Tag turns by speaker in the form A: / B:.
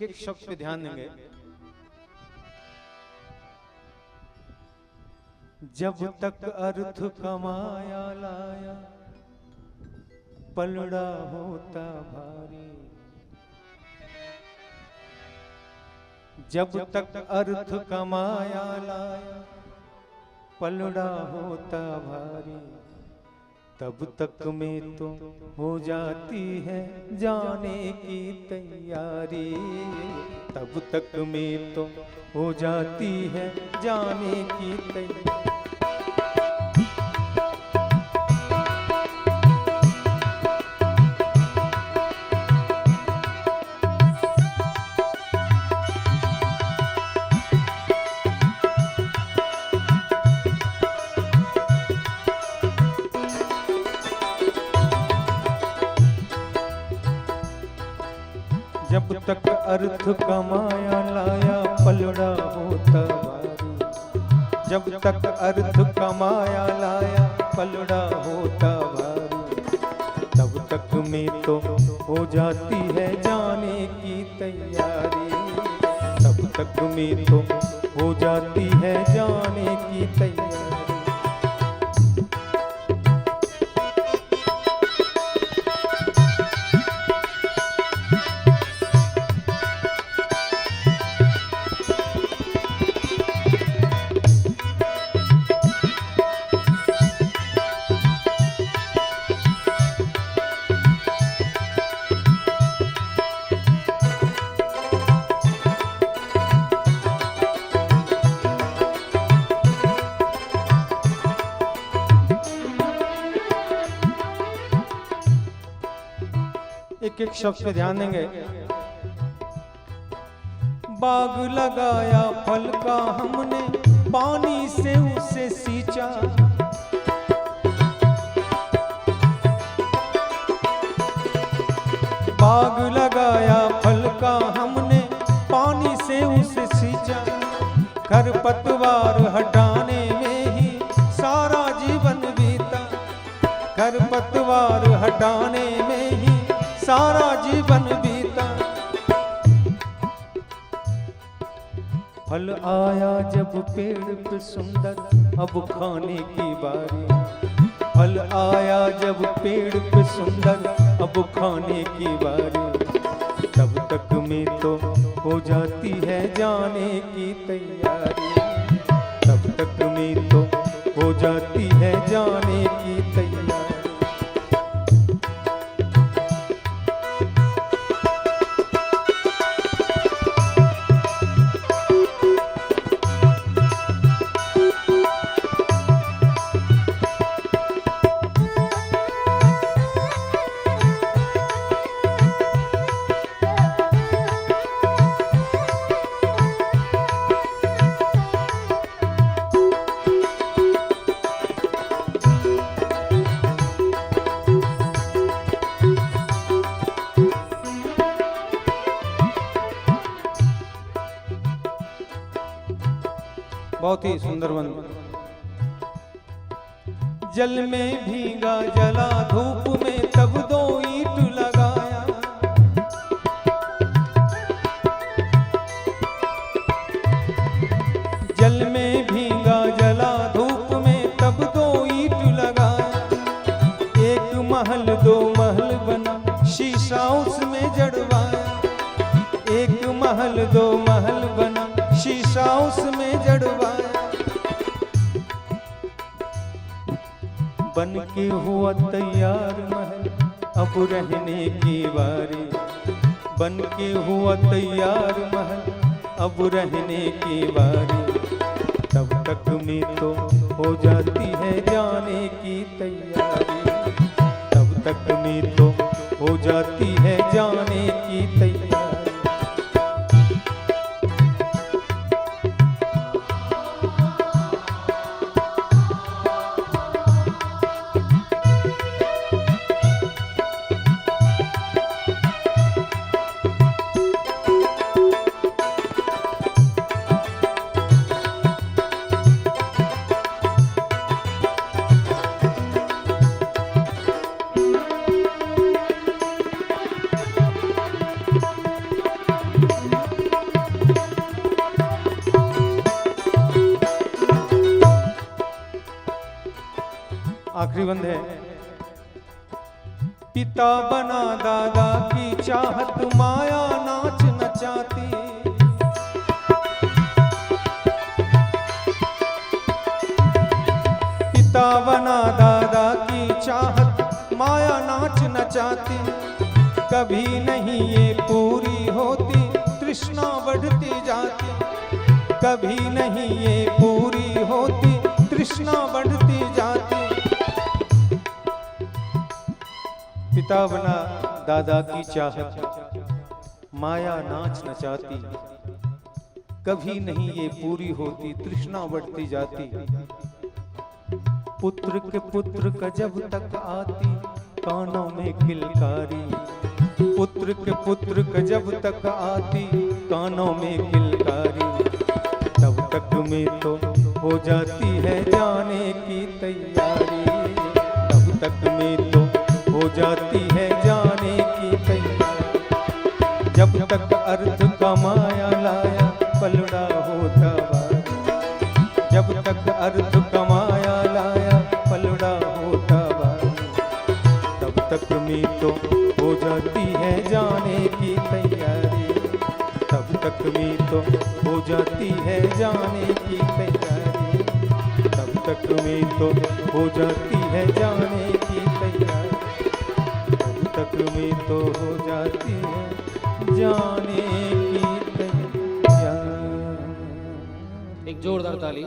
A: एक शब्द पे ध्यान देंगे। जब तक अर्थ कमाया लाया पलड़ा होता भारी, जब तक अर्थ कमाया लाया पलड़ा होता भारी, तब तक में तो हो जाती है जाने की तैयारी, तब तक में तो हो जाती है जाने की तैयारी। जब तक अर्थ कमाया लाया पलड़ा होता भारी, जब तक अर्थ कमाया लाया पलड़ा होता भारी, तब तक में तो हो जाती है जाने की तैयारी, तब तक में तो हो जाती है जाने की तैयारी। एक एक शब्द पे ध्यान देंगे। बाग लगाया फल का हमने पानी से उसे सींचा, बाग लगाया फल का हमने पानी से उसे सींचा, खरपतवार हटाने में ही सारा जीवन बीता, खरपतवार हटाने में ही सारा जीवन बीता। फल आया जब पेड़ पे सुंदर अब खाने की बारी, फल आया जब पेड़ पे सुंदर अब खाने की बारी, तब तक में तो हो जाती है जाने की तैयारी, तब तक में तो हो जाती है जाने की तैयारी। बहुत ही सुंदर वन। जल में भीगा जला धूप में तब दो ईंट लगाया, जल में भीगा जला धूप में तब दो ईंट लगाया, एक महल दो महल बना शीशा उसमें जड़वाया, एक महल दो महल बना शीशा उसमें जड़वाया, बन के हुआ तैयार महल अब रहने की बारी, बन के हुआ तैयार महल अब रहने की बारी, तब तक में तो हो जाती है जाने की तैयारी, तब तक में तो हो जाती है जाने की तैयारी। आखिरी बंद है। पिता बना दादा की चाहत माया नाच नचाती, पिता बना दादा की चाहत माया नाच नचाती, कभी नहीं ये पूरी होती तृष्णा बढ़ती जाती, कभी नहीं ये पूरी होती तृष्णा बढ़ती जाती। पिता बना दादा की चाहत माया नाच नचाती, कभी नहीं ये पूरी होती तृष्णा बढ़ती जाती। पुत्र के पुत्र का जब तक आती कानों में किलकारी, पुत्र के पुत्र का जब तक आती कानों में किलकारी, तब तक में तो हो जाती है जाने की तैयारी, तब तक में तो हो जाती है जाने की तैयारी। जब तक अर्थ का माया लाया पलड़ा होता बारी, जब तक अर्थ का माया लाया पलड़ा होता बारी, तब तक में तो हो जाती है जाने की तैयारी, तब तक में तो हो जाती है जाने की तैयारी, तब तक में तो हो जाती है जाने की तैयारी, तब तक में तो हो जाती है जाने की तैयारी।
B: एक जोरदार ताली।